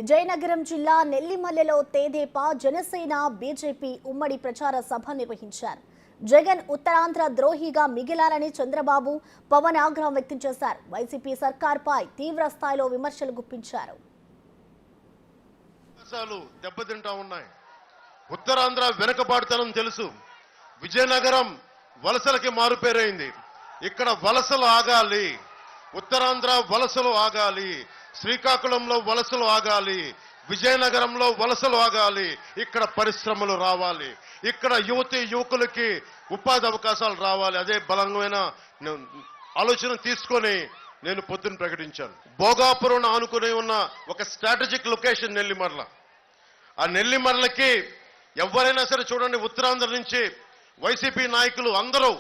విజయనగరం జిల్లా నెల్లిమల్లెలో తెదేపా, జనసేన, బీజేపీ ఉమ్మడి ప్రచార సభ నిర్వహించారు. జగన్ ఉత్తరాంధ్ర ద్రోహిగా మిగిలాలని చంద్రబాబు, పవన్ ఆగ్రహం వ్యక్తం చేశారు. వైసీపీ సర్కార్పై తీవ్ర స్థాయిలో విమర్శలు గుప్పించారు. దెబ్బతింటా ఉన్నాయి. ఉత్తరాంధ్ర వెనుకబాటుతనం తెలుసు. విజయనగరం వలసలకి మారుపేరైంది. ఇక్కడ వలసలు ఆగాలి, ఉత్తరాంధ్ర వలసలు ఆగాలి, శ్రీకాకుళంలో వలసలు ఆగాలి, విజయనగరంలో వలసలు ఆగాలి, ఇక్కడ పరిశ్రమలు రావాలి, ఇక్కడ యువతి యువకులకి ఉపాధి అవకాశాలు రావాలి. అదే బలమైన ఆలోచన తీసుకొని నేను పొద్దున్న ప్రకటించాను. భోగాపురం ఆనుకుని ఉన్న ఒక స్ట్రాటజిక్ లొకేషన్ నెల్లిమర్ల. ఆ నెల్లిమర్లకి ఎవరైనా సరే చూడండి, ఉత్తరాంధ్ర నుంచి వైసీపీ నాయకులు అందరూ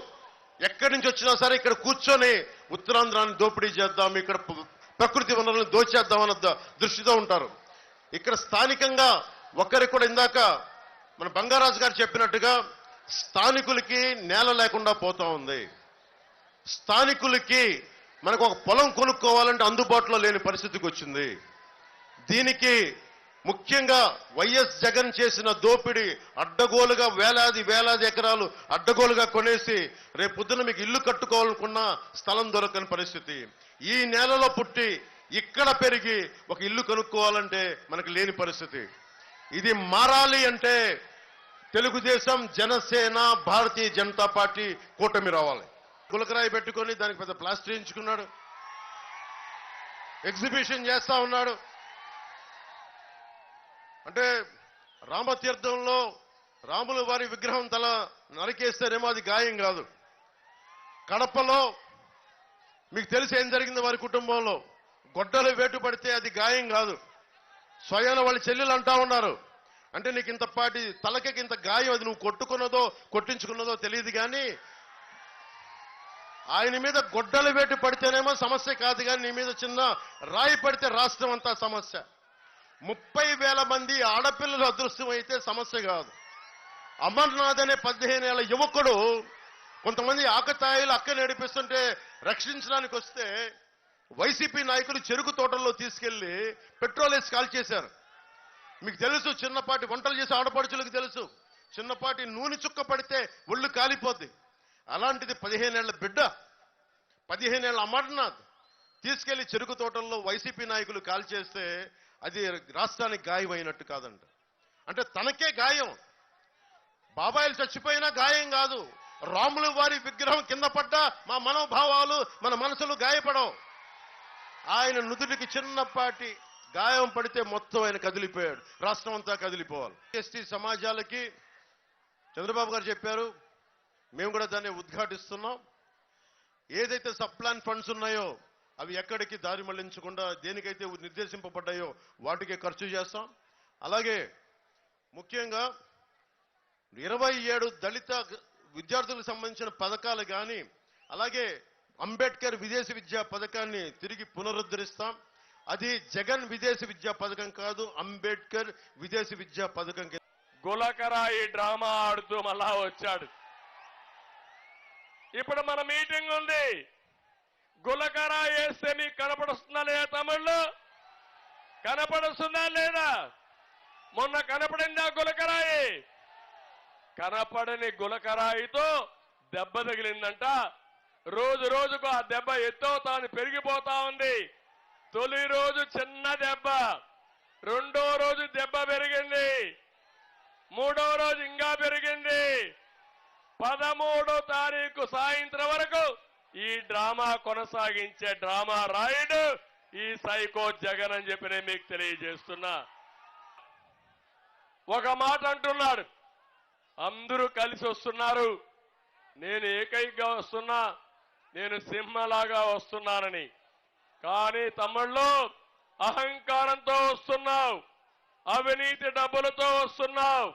ఎక్కడి నుంచి వచ్చినా సరే ఇక్కడ కూర్చొని ఉత్తరాంధ్రాన్ని దోపిడీ చేద్దాం, ఇక్కడ ప్రకృతి వనరులను దోచేద్దామన్న దృష్టితో ఉంటారు. ఇక్కడ స్థానికంగా ఒక్కరికి కూడా ఇందాక మన బంగారాజు గారు చెప్పినట్టుగా స్థానికులకి నేల లేకుండా పోతా ఉంది. స్థానికులకి మనకు ఒక పొలం కొనుక్కోవాలంటే అందుబాటులో లేని పరిస్థితికి వచ్చింది. దీనికి ముఖ్యంగా వైఎస్ జగన్ చేసిన దోపిడీ, అడ్డగోలుగా వేలాది ఎకరాలు అడ్డగోలుగా కొనేసి రేపు పొద్దున మీకు ఇల్లు కట్టుకోవాలనుకున్న స్థలం దొరకని పరిస్థితి. ఈ నేలలో పుట్టి ఇక్కడ పెరిగి ఒక ఇల్లు కొనుక్కోవాలంటే మనకు లేని పరిస్థితి. ఇది మారాలి అంటే తెలుగుదేశం, జనసేన, భారతీయ జనతా పార్టీ కూటమి రావాలి. గులకరాయి పెట్టుకొని దానికి పెద్ద ప్లాస్టర్ వేయించుకున్నాడు, ఎగ్జిబిషన్ చేస్తా ఉన్నాడు. అంటే రామతీర్థంలో రాముల వారి విగ్రహం తల నరికేస్తేనేమో అది గాయం కాదు. కడపలో మీకు తెలిసి ఏం జరిగింది, వారి కుటుంబంలో గొడ్డలు వేటు పడితే అది గాయం కాదు. స్వయాన వాళ్ళ చెల్లెలు అంటా ఉన్నారు, అంటే నీకు ఇంతపాటి తలకి ఇంత గాయం, అది నువ్వు కొట్టుకున్నదో కొట్టించుకున్నదో తెలియదు, కానీ ఆయన మీద గొడ్డలు వేటు పడితేనేమో సమస్య కాదు, కానీ నీ మీద చిన్న రాయి పడితే రాష్ట్రం అంతా సమస్య. 30,000 మంది ఆడపిల్లలు అదృష్టం అయితే సమస్య కాదు. అమర్నాథ్ అనే 15 ఏళ్ల యువకుడు కొంతమంది ఆకతాయిలు అక్క నడిపిస్తుంటే రక్షించడానికి వస్తే వైసీపీ నాయకులు చెరుకు తోటల్లో తీసుకెళ్లి పెట్రోల్ వేసి కాల్ చేశారు. మీకు తెలుసు, చిన్నపాటి వంటలు చేసే ఆడపడుచులకు తెలుసు, చిన్నపాటి నూనె చుక్క పడితే ఒళ్ళు కాలిపోద్ది. అలాంటిది 15 ఏళ్ల బిడ్డ, 15 ఏళ్ల అమర్నాథ్ తీసుకెళ్లి చెరుకు తోటల్లో వైసీపీ నాయకులు కాల్ చేస్తే అది రాష్ట్రానికి గాయం అయినట్టు కాదంట. అంటే తనకే గాయం. బాబాయిలు చచ్చిపోయినా గాయం కాదు. రాముల వారి విగ్రహం కింద పడ్డా మా మనోభావాలు, మన మనసులు గాయపడవు. ఆయన నుదుటికి చిన్నపాటి గాయం పడితే మొత్తం ఆయన కదిలిపోయాడు, రాష్ట్రం అంతా కదిలిపోవాలి. ఎస్టీ సమాజాలకి చంద్రబాబు గారు చెప్పారు, మేము కూడా దాన్ని ఉద్ఘాటిస్తున్నాం. ఏదైతే సబ్ ప్లాన్ ఫండ్స్ ఉన్నాయో అవి ఎక్కడికి దారి మళ్లించకుండా దేనికైతే నిర్దేశింపబడ్డాయో వాటికే ఖర్చు చేస్తాం. అలాగే ముఖ్యంగా 27 దళిత విద్యార్థులకు సంబంధించిన పథకాలు కానీ, అలాగే అంబేద్కర్ విదేశీ విద్యా పథకాన్ని తిరిగి పునరుద్ధరిస్తాం. అది జగన్ విదేశీ విద్యా పథకం కాదు, అంబేద్కర్ విదేశీ విద్యా పథకం. గులకరాయి డ్రామా ఆడుతూ మళ్ళా వచ్చాడు. ఇప్పుడు మన మీటింగ్ ఉంది. గులకరాయి వేస్తే మీకు కనపడుస్తుందా లేదా? తమిళ్లో కనపడుస్తుందా లేదా? మొన్న కనపడిందా గులకరాయి? కనపడని గులకరాయితో దెబ్బ తగిలిందంట. రోజు రోజుకు ఆ దెబ్బ ఎత్తవుతాను పెరిగిపోతా ఉంది. తొలి రోజు చిన్న దెబ్బ, రెండో రోజు దెబ్బ పెరిగింది, మూడో రోజు ఇంకా పెరిగింది. 13వ తారీఖు సాయంత్రం వరకు ఈ డ్రామా కొనసాగించే డ్రామా రాయుడు ఈ సైకో జగన్ అని చెప్పి నేను మీకు తెలియజేస్తున్నా. ఒక మాట అంటున్నాడు, అందరూ కలిసి వస్తున్నారు, నేను ఏకైకగా వస్తున్నా, నేను సింహలాగా వస్తున్నానని. కానీ తమ్ముళ్ళు అహంకారంతో వస్తున్నావు, అవినీతి డబ్బులతో వస్తున్నావు,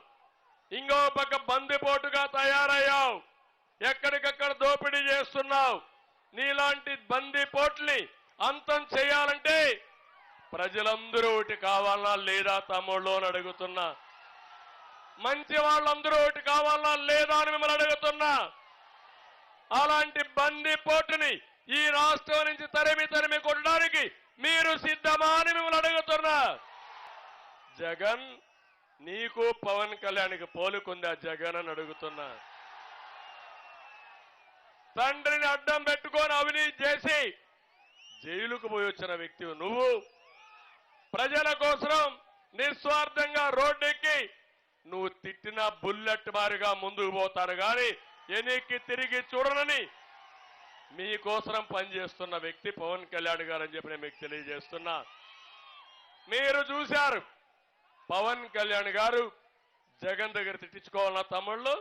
ఇంకో పక్క బందిపోటుగా తయారయ్యావు, ఎక్కడికక్కడ దోపిడీ చేస్తున్నావు. నీలాంటి బందిపోట్ని అంతం చేయాలంటే ప్రజలందరూ ఒకటి కావాలన్నా లేదా తమ్ముళ్ళు అని అడుగుతున్నా. మంచి వాళ్ళందరూ ఒకటి కావాలన్నా లేదా అని మిమ్మల్ని అడుగుతున్నా. అలాంటి బందిపోటుని ఈ రాష్ట్రం నుంచి తరిమి కొట్టడానికి మీరు సిద్ధమా అని మిమ్మల్ని అడుగుతున్నా. జగన్ నీకు పవన్ కళ్యాణ్కి పోలుకుందా జగన్ అని అడుగుతున్నా. తండ్రిని అడ్డం పెట్టుకొని అవినీతి చేసి జైలుకు పోయి వచ్చిన వ్యక్తి నువ్వు ప్రజల కోసం నిస్వార్థంగా రోడ్డెక్కి నువ్వు తిట్టిన బుల్లెట్ మారిగా ముందుకు పోతారు కానీ ఎన్నికకి తిరిగి చూడనని మీకోసం పనిచేస్తున్న వ్యక్తి పవన్ కళ్యాణ్ గారు అని చెప్పి నేను మీకు తెలియజేస్తున్నా. మీరు చూశారు పవన్ కళ్యాణ్ గారు జగన్ దగ్గర తిట్టించుకోవాలన్న తమ్ముళ్ళు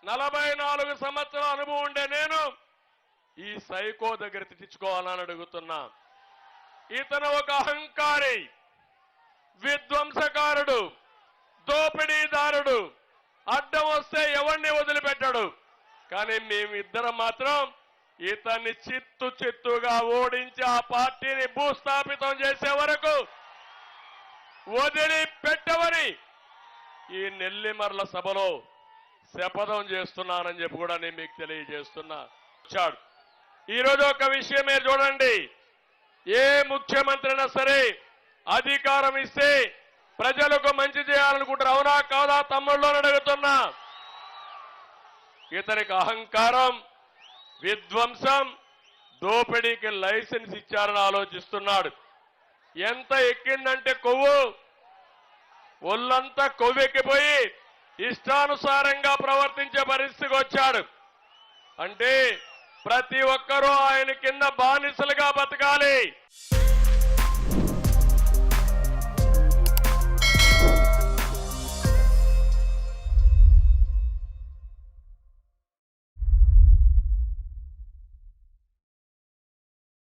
44 సంవత్సరాల అనుభవం ఉండే నేను ఈ సైకో దగ్గర తిట్టించుకోవాలని అడుగుతున్నా. ఇతను ఒక అహంకారి, విధ్వంసకారుడు, దోపిడీదారుడు, అడ్డం వస్తే ఎవరిని వదిలిపెట్టాడు. కానీ మేమిద్దరం మాత్రం ఇతన్ని చిత్తుగా ఓడించి ఆ పార్టీని భూస్థాపితం చేసే వరకు వదిలిపెట్టవని ఈ నెల్లిమర్ల సభలో శపథం చేస్తున్నానని చెప్పి కూడా నేను మీకు తెలియజేస్తున్నా. ఈరోజు ఒక విషయమే చూడండి, ఏ ముఖ్యమంత్రి అయినా సరే అధికారం ఇస్తే ప్రజలకు మంచి చేయాలనుకుంటారు, అవునా కాదా తమ్ముళ్ళు అని అడుగుతున్నా. ఇతనికి అహంకారం, విధ్వంసం, దోపిడీకి లైసెన్స్ ఇచ్చారని ఆలోచిస్తున్నాడు. ఎంత ఎక్కిందంటే కొవ్వు, ఒళ్ళంతా కొవ్వెక్కిపోయి ఇష్టానుసారంగా ప్రవర్తించే పరిస్థితికి వచ్చాడు. అంటే ప్రతి ఒక్కరూ ఆయన కింద బానిసలుగా